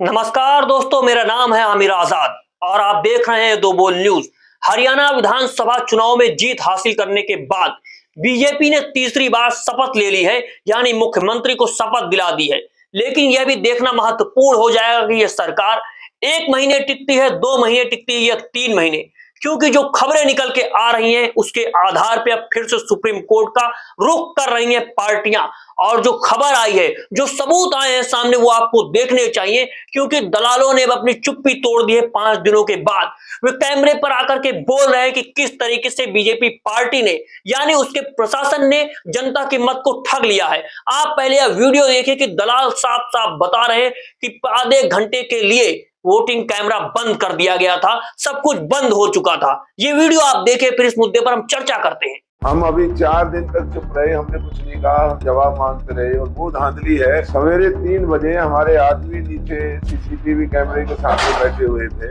नमस्कार दोस्तों, मेरा नाम है आमिर आजाद और आप देख रहे हैं दो बोल न्यूज। हरियाणा विधानसभा चुनाव में जीत हासिल करने के बाद बीजेपी ने तीसरी बार शपथ ले ली है, यानी मुख्यमंत्री को शपथ दिला दी है। लेकिन यह भी देखना महत्वपूर्ण हो जाएगा कि यह सरकार 1 महीने टिकती है, 2 महीने टिकती है या 3 महीने, क्योंकि जो खबरें निकल के आ रही हैं उसके आधार पर अब फिर से सुप्रीम कोर्ट का रुख कर रही हैं पार्टियां। और जो खबर आई है, जो सबूत आए हैं सामने, वो आपको देखने चाहिए, क्योंकि दलालों ने अब अपनी चुप्पी तोड़ दी है 5 दिनों के बाद। वे कैमरे पर आकर के बोल रहे हैं कि किस तरीके से बीजेपी पार्टी ने, यानी उसके प्रशासन ने जनता की मत को ठग लिया है। आप पहले यह वीडियो देखिए कि दलाल साफ साफ बता रहे हैं कि आधे घंटे के लिए वोटिंग कैमरा बंद कर दिया गया था, सब कुछ बंद हो चुका था। ये वीडियो आप देखें, फिर इस मुद्दे पर हम चर्चा करते हैं। हम अभी 4 दिन तक चुप रहे, हमने कुछ नहीं कहा, हम जवाब मांगते रहे और वो धांधली है। सवेरे 3 बजे हमारे आदमी नीचे सीसीटीवी कैमरे के सामने बैठे हुए थे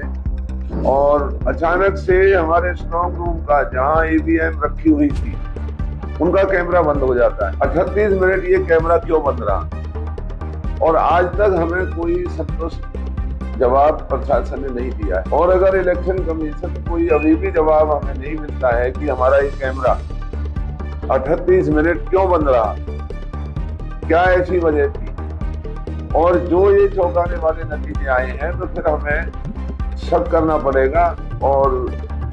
और अचानक से हमारे स्ट्रॉन्ग रूम का, जहां ईवीएम रखी हुई थी, उनका कैमरा बंद हो जाता है। 38 मिनट ये कैमरा क्यों बंद रहा और आज तक हमें कोई संतुष्ट जवाब प्रशासन ने नहीं दिया है। और अगर इलेक्शन कमीशन कोई अभी भी जवाब हमें नहीं मिलता है कि हमारा ये कैमरा 38 मिनट क्यों बंद रहा, क्या ऐसी वजह थी, और जो ये चौंकाने वाले नतीजे आए हैं, तो फिर हमें शक करना पड़ेगा और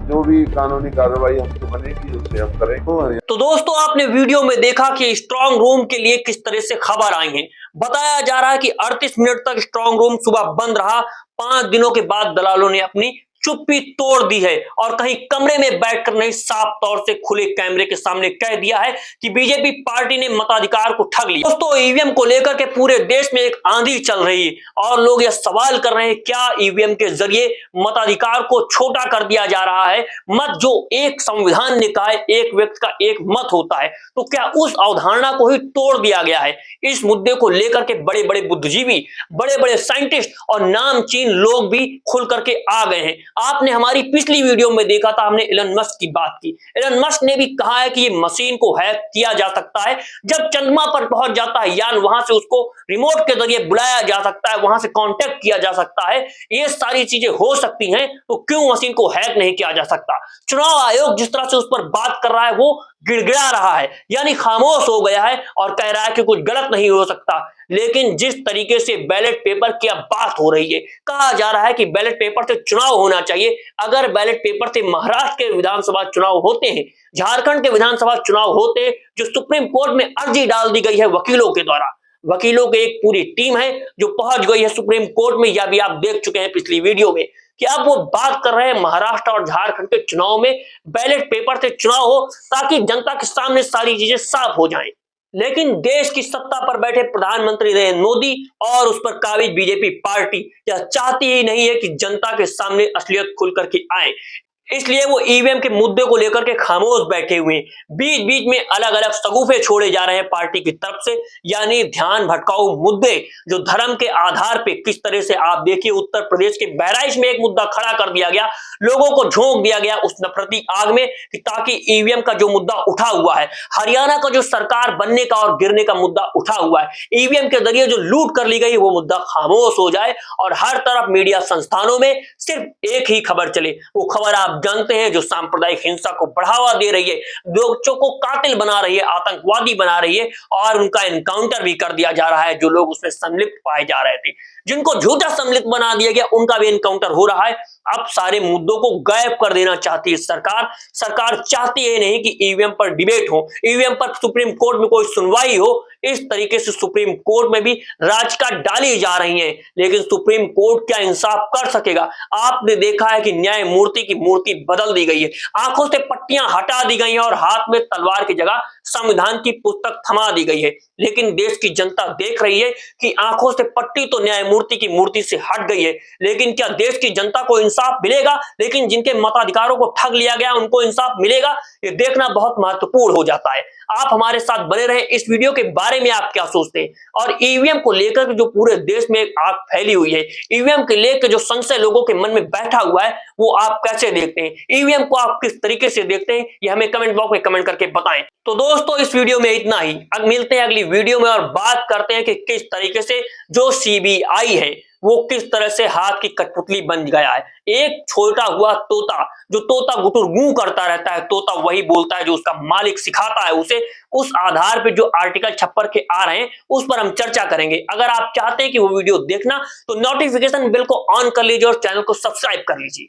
जो भी कानूनी कार्रवाई हमसे बनेगी उससे हम करेंगे। तो दोस्तों, आपने वीडियो में देखा कि स्ट्रांग रूम के लिए किस तरह से खबर आई है। बताया जा रहा है कि 38 मिनट तक स्ट्रांग रूम सुबह बंद रहा। 5 दिनों के बाद दलालों ने अपनी चुप्पी तोड़ दी है और कहीं कमरे में बैठकर नहीं, साफ तौर से खुले कैमरे के सामने कह दिया है कि बीजेपी पार्टी ने मताधिकार को ठग लिया। दोस्तों, ईवीएम को लेकर के पूरे देश में एक आंधी चल रही है और लोग यह सवाल कर रहे हैं, क्या ईवीएम के जरिए मताधिकार को छोटा कर दिया जा रहा है। मत जो एक संविधान ने कहा है, एक व्यक्ति का एक मत होता है, तो क्या उस अवधारणा को ही तोड़ दिया गया है। इस मुद्दे को लेकर के बड़े बड़े बुद्धिजीवी, बड़े बड़े साइंटिस्ट और नामचीन लोग भी खुल करके आ गए हैं। आपने हमारी पिछली वीडियो में देखा था, हमने एलन मस्क की बात की। एलन मस्क ने भी कहा है कि ये मशीन को हैक किया जा सकता है। जब चंद्रमा पर पहुंच जाता है यान, वहां से उसको रिमोट के जरिए बुलाया जा सकता है, वहां से कांटेक्ट किया जा सकता है। ये सारी चीजें हो सकती हैं, तो क्यों मशीन को हैक नहीं किया जा सकता। चुनाव आयोग जिस तरह से उस पर बात कर रहा है, वो गिड़गिड़ा रहा है, यानी खामोश हो गया है और कह रहा है कि कुछ गलत नहीं हो सकता। लेकिन जिस तरीके से बैलेट पेपर की अब बात हो रही है, कहा जा रहा है कि बैलेट पेपर से चुनाव होना चाहिए। अगर बैलेट पेपर से महाराष्ट्र के विधानसभा चुनाव होते हैं, झारखंड के विधानसभा चुनाव होते हैं, जो सुप्रीम कोर्ट में अर्जी डाल दी गई है वकीलों के द्वारा, वकीलों की एक पूरी टीम है जो पहुंच गई है सुप्रीम कोर्ट में, यह भी आप देख चुके हैं पिछली वीडियो में, कि अब वो बात कर रहे हैं महाराष्ट्र और झारखंड के चुनाव में बैलेट पेपर से चुनाव हो, ताकि जनता के सामने सारी चीजें साफ हो जाएं। लेकिन देश की सत्ता पर बैठे प्रधानमंत्री नरेंद्र मोदी और उस पर काबिज बीजेपी पार्टी यह चाहती ही नहीं है कि जनता के सामने असलियत खुल करके आए। इसलिए वो ईवीएम के मुद्दे को लेकर के खामोश बैठे हुए हैं। बीच बीच में अलग अलग सगुफे छोड़े जा रहे हैं पार्टी की तरफ से, यानी ध्यान भटकाऊ मुद्दे, जो धर्म के आधार पे किस तरह से, आप देखिए उत्तर प्रदेश के बहराइच में एक मुद्दा खड़ा कर दिया गया, लोगों को झोंक दिया गया उस नफरती आग में, ताकि ईवीएम का जो मुद्दा उठा हुआ है, हरियाणा का जो सरकार बनने का और गिरने का मुद्दा उठा हुआ है, ईवीएम के जरिए जो लूट कर ली गई, वो मुद्दा खामोश हो जाए और हर तरफ मीडिया संस्थानों में सिर्फ एक ही खबर चले। वो खबर आप जानते हैं, जो सांप्रदायिक हिंसा को बढ़ावा दे रही है, बच्चों को कातिल बना रही है, आतंकवादी बना रही है, और उनका एनकाउंटर भी कर दिया जा रहा है। जो लोग उसमें सम्मिलित पाए जा रहे थे, जिनको झूठा सम्मिलित बना दिया गया, उनका भी एनकाउंटर हो रहा है। अब सारे मुद्दों को गायब कर देना चाहती है सरकार। सरकार चाहती है नहीं कि ईवीएम पर डिबेट हो, ईवीएम पर सुप्रीम कोर्ट में कोई सुनवाई हो। इस तरीके से सुप्रीम कोर्ट में भी राजकाज डाली जा रही है, लेकिन सुप्रीम कोर्ट क्या इंसाफ कर सकेगा। आपने देखा है कि न्यायमूर्ति की मूर्ति बदल दी गई है, आंखों से पट्टियां हटा दी गई हैं और हाथ में तलवार की जगह संविधान की पुस्तक थमा दी गई है। लेकिन देश की जनता देख रही है कि आंखों से पट्टी तो न्यायमूर्ति की मूर्ति से हट गई है, लेकिन क्या देश की जनता को इंसाफ मिलेगा। लेकिन जिनके मताधिकारों को ठग लिया गया, उनको इंसाफ मिलेगा, ये देखना बहुत महत्वपूर्ण हो जाता है। आप हमारे साथ बने रहें। इस वीडियो के बारे में आप क्या सोचते हैं, और ईवीएम को लेकर जो पूरे देश में आग फैली हुई है, ईवीएम के लेकर जो संशय लोगों के मन में बैठा हुआ है, वो आप कैसे देखते हैं। ईवीएम को आप किस तरीके से देखते हैं, ये हमें कमेंट बॉक्स में कमेंट करके बताएं। तो दोस्तों, इस वीडियो में इतना ही। अब मिलते हैं अगली वीडियो में और बात करते हैं कि किस तरीके से जो सीबीआई है, वो किस तरह से हाथ की कठपुतली बन गया है। एक छोटा हुआ तोता, जो तोता गुटुर गूं करता रहता है, तोता वही बोलता है जो उसका मालिक सिखाता है उसे। उस आधार पे जो आर्टिकल छप्पर के आ रहे हैं उस पर हम चर्चा करेंगे। अगर आप चाहते हैं कि वो वीडियो देखना तो नोटिफिकेशन बेल को ऑन कर लीजिए और चैनल को सब्सक्राइब कर लीजिए।